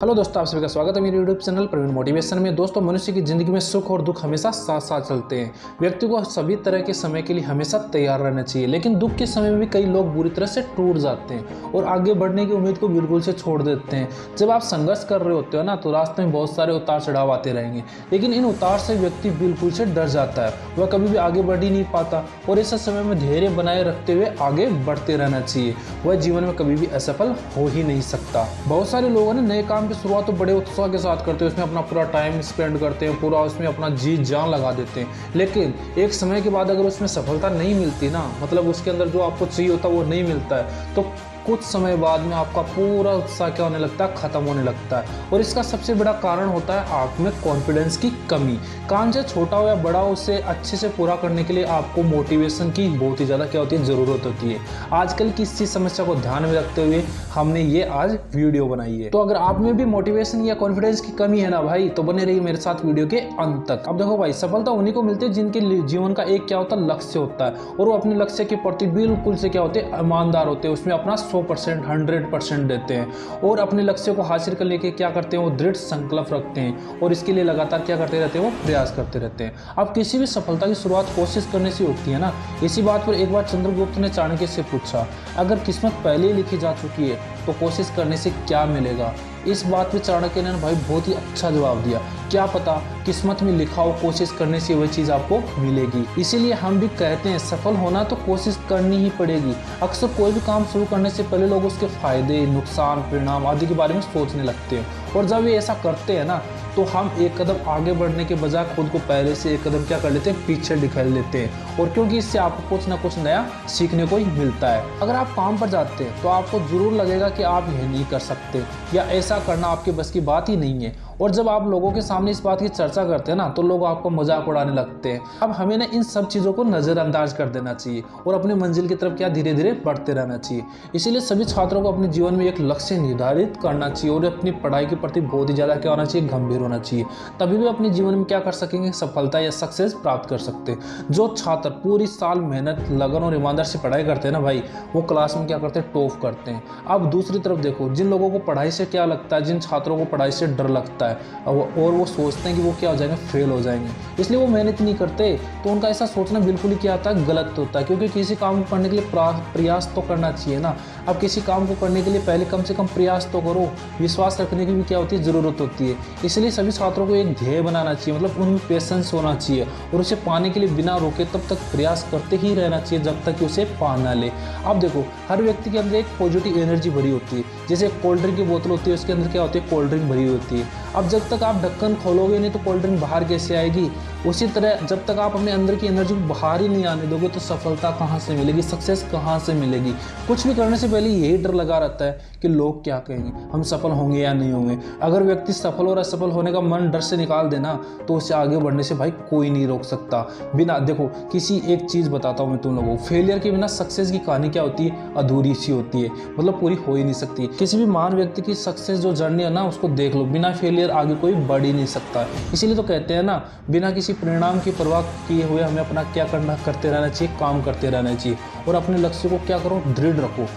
Hello दोस्तों, आप सभी का स्वागत है मेरे यूट्यूब चैनल प्रवीण मोटिवेशन में। दोस्तों, मनुष्य की जिंदगी में सुख और दुख हमेशा साथ साथ चलते हैं। व्यक्ति को सभी तरह के समय के लिए हमेशा तैयार रहना चाहिए, लेकिन दुख के समय में भी कई लोग बुरी तरह से टूट जाते हैं और आगे बढ़ने की उम्मीद को बिल्कुल से छोड़ देते हैं। जब आप संघर्ष कर रहे होते हो ना, तो रास्ते में बहुत सारे उतार चढ़ाव आते रहेंगे, लेकिन इन उतार से व्यक्ति बिल्कुल से डर जाता है। वह कभी भी आगे बढ़ ही नहीं पाता और ऐसे समय में धैर्य बनाए रखते हुए आगे बढ़ते रहना चाहिए। वह जीवन में कभी भी असफल हो ही नहीं सकता। बहुत सारे लोगों ने नए काम की शुरुआत तो बड़े उत्साह के साथ करते हैं, उसमें अपना पूरा टाइम स्पेंड करते हैं, पूरा उसमें अपना जी जान लगा देते हैं, लेकिन एक समय के बाद अगर उसमें सफलता नहीं मिलती ना, मतलब उसके अंदर जो आपको चाहिए होता है वो नहीं मिलता है, तो कुछ समय बाद में आपका पूरा उत्साह क्या होने लगता है, खत्म होने लगता है। और इसका सबसे बड़ा कारण होता है आप में कॉन्फिडेंस की कमी। काम चाहे छोटा हो या बड़ा हो, उसे अच्छे से पूरा करने के लिए आपको मोटिवेशन की बहुत ही ज़्यादा क्या होती है, ज़रूरत होती है। आजकल की इसी समस्या को ध्यान में रखते हुए हमने ये आज वीडियो बनाई है। तो अगर आप में भी मोटिवेशन या कॉन्फिडेंस की कमी है ना भाई, तो बने रहिए मेरे साथ वीडियो के अंत तक। अब देखो भाई, सफलता उन्हीं को मिलती है जिनके जीवन का एक क्या होता है, लक्ष्य होता है, और वो अपने लक्ष्य के प्रति बिल्कुल से क्या होते हैं, ईमानदार होते हैं, उसमें अपना 100% 100% देते हैं और अपने लक्ष्य को हासिल करने के क्या करते हैं, वो दृढ़ संकल्प रखते हैं और इसके लिए लगातार क्या करते रहते हैं, वो प्रयास करते रहते हैं। अब किसी भी सफलता की शुरुआत कोशिश करने से होती है ना। इसी बात पर एक बार चंद्रगुप्त ने चाणक्य से पूछा, अगर किस्मत पहले ही लिखी जा चुकी है तो कोशिश करने से क्या मिलेगा। इस बात पे चाणक्य ने भाई बहुत ही अच्छा जवाब दिया, क्या पता किस्मत में लिखा हो, कोशिश करने से वह चीज़ आपको मिलेगी। इसीलिए हम भी कहते हैं सफल होना तो कोशिश करनी ही पड़ेगी। अक्सर कोई भी काम शुरू करने से पहले लोग उसके फायदे, नुकसान, परिणाम आदि के बारे में सोचने लगते हैं, और जब ये ऐसा करते हैं ना, तो हम एक कदम आगे बढ़ने के बजाय खुद को पहले से एक कदम क्या कर लेते हैं, पीछे ढकेल लेते हैं। और क्योंकि इससे आपको कुछ ना कुछ नया सीखने को ही मिलता है। अगर आप काम पर जाते हैं तो आपको जरूर लगेगा कि आप यह नहीं कर सकते या ऐसा करना आपके बस की बात ही नहीं है, और जब आप लोगों के सामने इस बात की चर्चा करते हैं ना, तो लोग आपको मजाक उड़ाने लगते हैं। अब हमें ना इन सब चीज़ों को नज़रअंदाज कर देना चाहिए और अपने मंजिल की तरफ क्या धीरे धीरे बढ़ते रहना चाहिए। इसीलिए सभी छात्रों को अपने जीवन में एक लक्ष्य निर्धारित करना चाहिए और अपनी पढ़ाई के प्रति बहुत ही ज़्यादा क्या होना चाहिए, गंभीर होना चाहिए। तभी भी अपने जीवन में क्या कर सकेंगे, सफलता या सक्सेस प्राप्त कर सकते हैं। जो छात्र पूरी साल मेहनत, लगन और ईमानदार से पढ़ाई करते हैं ना भाई, वो क्लास में क्या करते हैं, टॉप करते हैं। अब दूसरी तरफ देखो, जिन लोगों को पढ़ाई से क्या लगता है, जिन छात्रों को पढ़ाई से डर लगता है और वो सोचते हैं कि वो क्या हो जाएंगे, फेल हो जाएंगे, इसलिए वो मेहनत नहीं करते, तो उनका ऐसा सोचना बिल्कुल ही क्या होता है, गलत होता है। क्योंकि किसी काम को करने के लिए प्रयास तो करना चाहिए ना। अब किसी काम को करने के लिए पहले कम से कम प्रयास तो करो, विश्वास रखने की भी क्या होती है, ज़रूरत होती है। इसलिए सभी छात्रों को एक ध्येय बनाना चाहिए, मतलब उनमें पेशेंस होना चाहिए और उसे पाने के लिए बिना रोके तब तक प्रयास करते ही रहना चाहिए जब तक कि उसे पा ना ले। अब देखो, हर व्यक्ति के अंदर एक पॉजिटिव एनर्जी भरी होती है। जैसे कोल्ड ड्रिंक की बोतल होती है, उसके अंदर क्या होती है, कोल्ड ड्रिंक भरी होती है। अब जब तक आप ढक्कन खोलोगे नहीं तो कोल्ड ड्रिंक बाहर कैसे आएगी। उसी तरह जब तक आप अपने अंदर की एनर्जी को बाहर ही नहीं आने दोगे तो सफलता कहाँ से मिलेगी, सक्सेस कहाँ से मिलेगी। कुछ भी करने से पहले यही डर लगा रहता है कि लोग क्या कहेंगे, हम सफल होंगे या नहीं होंगे। अगर व्यक्ति सफल और असफल होने का मन डर से निकाल देना, तो उसे आगे बढ़ने से भाई कोई नहीं रोक सकता। बिना देखो, किसी एक चीज़ बताता हूँ मैं तुम लोगों को, फेलियर के बिना सक्सेस की कहानी क्या होती है, अधूरी सी होती है, मतलब पूरी हो ही नहीं सकती। किसी भी महान व्यक्ति की सक्सेस जो जर्नी है ना, उसको देख लो, बिना फेलियर आगे कोई बढ़ ही नहीं सकता। इसीलिए तो कहते हैं ना, बिना किसी परिणाम की परवाह किए हुए हमें अपना क्या करना, करते रहना चाहिए, काम करते रहना चाहिए और अपने लक्ष्य को क्या करो, दृढ़ रखो।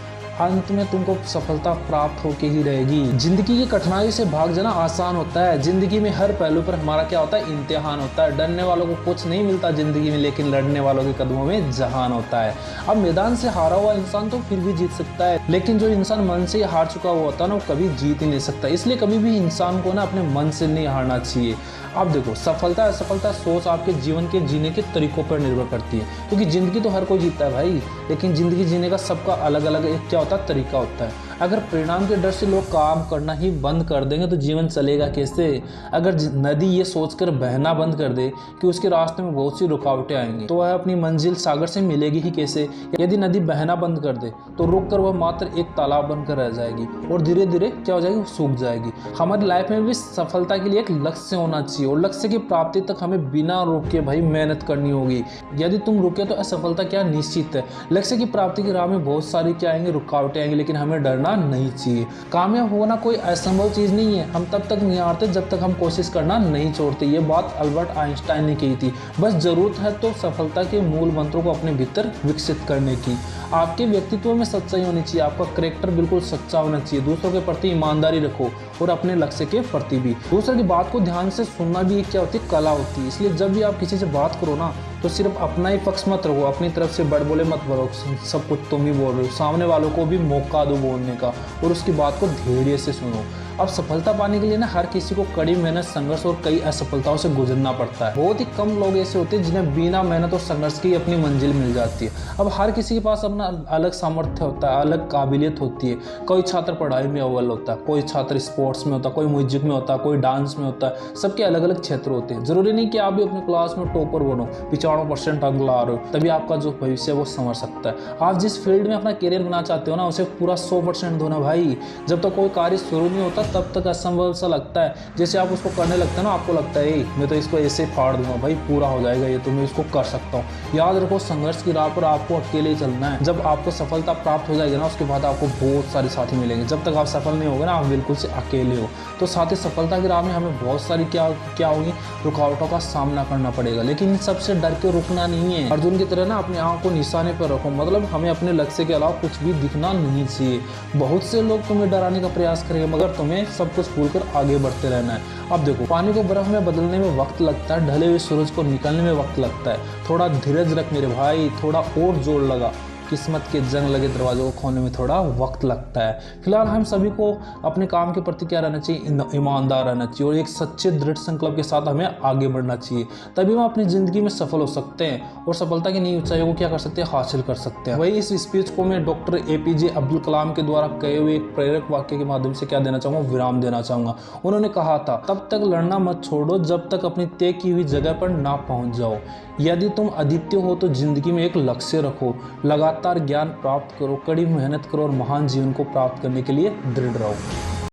अंत में तुमको सफलता प्राप्त होके ही रहेगी। जिंदगी की कठिनाई से भाग जाना आसान होता है। जिंदगी में हर पहलू पर हमारा क्या होता है, इम्तिहान होता है। डरने वालों को कुछ नहीं मिलता जिंदगी में, लेकिन लड़ने वालों के कदमों में जहान होता है। अब मैदान से हारा हुआ इंसान तो फिर भी जीत सकता है, लेकिन जो इंसान मन से हार चुका हुआ होता है ना, वो कभी जीत ही नहीं सकता। इसलिए कभी भी इंसान को ना अपने मन से नहीं हारना चाहिए। अब देखो, सफलता असफलता सोच आपके जीवन के जीने के तरीकों पर निर्भर करती है, क्योंकि ज़िंदगी तो हर कोई जीता है भाई, लेकिन ज़िंदगी जीने का सबका अलग अलग एक क्या होता है, तरीका होता है। अगर परिणाम के डर से लोग काम करना ही बंद कर देंगे तो जीवन चलेगा कैसे। अगर नदी ये सोचकर बहना बंद कर दे कि उसके रास्ते में बहुत सी रुकावटें आएंगी, तो वह अपनी मंजिल सागर से मिलेगी ही कैसे। यदि नदी बहना बंद कर दे तो रुक कर वह मात्र एक तालाब बनकर रह जाएगी और धीरे धीरे क्या हो जाएगी, सूख जाएगी। हमारी लाइफ में भी सफलता के लिए एक लक्ष्य होना चाहिए और लक्ष्य की प्राप्ति तक हमें बिना रुके भाई मेहनत करनी होगी। यदि तुम रुके तो असफलता क्या निश्चित है। लक्ष्य की प्राप्ति की राह में बहुत सारी क्या आएंगे, रुकावटें आएंगी, लेकिन हमें डरना करना नहीं चाहिए। कामयाब होना कोई असंभव चीज़ नहीं है, हम तब तक नहीं हारते जब तक हम कोशिश करना नहीं छोड़ते। ये बात अल्बर्ट आइंस्टाइन ने कही थी। बस ज़रूरत है तो सफलता के मूल मंत्रों को अपने भीतर विकसित करने की। आपके व्यक्तित्व में सच्चाई होनी चाहिए, आपका कैरेक्टर बिल्कुल सच्चा होना चाहिए, दूसरों के प्रति ईमानदारी रखो और अपने लक्ष्य के प्रति भी। दूसरों की बात को ध्यान से सुनना भी एक क्या होती है, कला होती है। इसलिए जब भी आप किसी से बात करो ना तो सिर्फ अपना ही पक्ष मत रखो, अपनी तरफ से बड़ बोले मत बोलो, सब कुछ तुम ही बोल रहे हो। सामने वालों को भी मौका दो बोलने का और उसकी बात को धैर्य से सुनो। अब सफलता पाने के लिए ना हर किसी को कड़ी मेहनत, संघर्ष और कई असफलताओं से गुजरना पड़ता है। बहुत ही कम लोग ऐसे होते हैं जिन्हें बिना मेहनत और संघर्ष की अपनी मंजिल मिल जाती है। अब हर किसी के पास अपना अलग सामर्थ्य होता है, अलग काबिलियत होती है। कोई छात्र पढ़ाई में अव्वल होता है, कोई छात्र स्पोर्ट्स में होता है, कोई म्यूजिक में होता है, कोई डांस में होता है। सबके अलग अलग क्षेत्र होते हैं। जरूरी नहीं कि आप भी अपने क्लास में टॉपर बनो, 95% अंक ला रहे हो, तभी आपका जो भविष्य है वो संवर सकता है। आप जिस फील्ड में अपना करियर बनाना चाहते हो ना, उसे पूरा 100% दो ना भाई। जब तक कोई कार्य शुरू नहीं होता तब तक असंभव सा लगता है। जैसे आप उसको करने लगते हैं ना, आपको लगता है मैं तो इसको ऐसे फाड़ दूंगा, भाई पूरा हो जाएगा ये, तो मैं इसको कर सकता हूँ। याद रखो, संघर्ष की राह पर आपको अकेले ही चलना है। जब आपको सफलता प्राप्त हो जाएगी ना, उसके बाद आपको बहुत सारे साथी मिलेंगे। जब तक आप सफल नहीं होगे ना, आप बिल्कुल से अकेले हो। तो साथ ही सफलता की राह में हमें बहुत सारी क्या होगी, रुकावटों का सामना करना पड़ेगा, लेकिन इन सबसे डर के रुकना नहीं है। अर्जुन की तरह ना अपने आँख को निशाने पर रखो, मतलब हमें अपने लक्ष्य के अलावा कुछ भी दिखना नहीं चाहिए। बहुत से लोग तुम्हें डराने का प्रयास करेंगे, मगर तुम्हें सब कुछ भूलकर आगे बढ़ते रहना है। अब देखो, पानी को बर्फ में बदलने में वक्त लगता है, ढले हुए सूरज को निकलने में वक्त लगता है। थोड़ा धीरज रख मेरे भाई, थोड़ा और जोर लगा। किस्मत के जंग लगे दरवाजों को खोलने में थोड़ा वक्त लगता है। फिलहाल हम सभी को अपने काम के प्रति क्या रहना चाहिए, ईमानदार रहना चाहिए और एक सच्चे दृढ़ संकल्प के साथ हमें आगे बढ़ना चाहिए। तभी हम अपनी ज़िंदगी में सफल हो सकते हैं और सफलता की नई ऊंचाइयों को क्या कर सकते हैं, हासिल कर सकते हैं। वही इस स्पीच को मैं डॉक्टर APJ अब्दुल कलाम के द्वारा कहे हुए एक प्रेरक वाक्य के माध्यम से क्या देना चाहूँगा, विराम देना चाहूँगा। उन्होंने कहा था, तब तक लड़ना मत छोड़ो जब तक अपनी तय की हुई जगह पर ना पहुँच जाओ। यदि तुम अद्वितीय हो तो जिंदगी में एक लक्ष्य रखो, लगातार ज्ञान प्राप्त करो, कड़ी मेहनत करो और महान जीवन को प्राप्त करने के लिए दृढ़ रहो।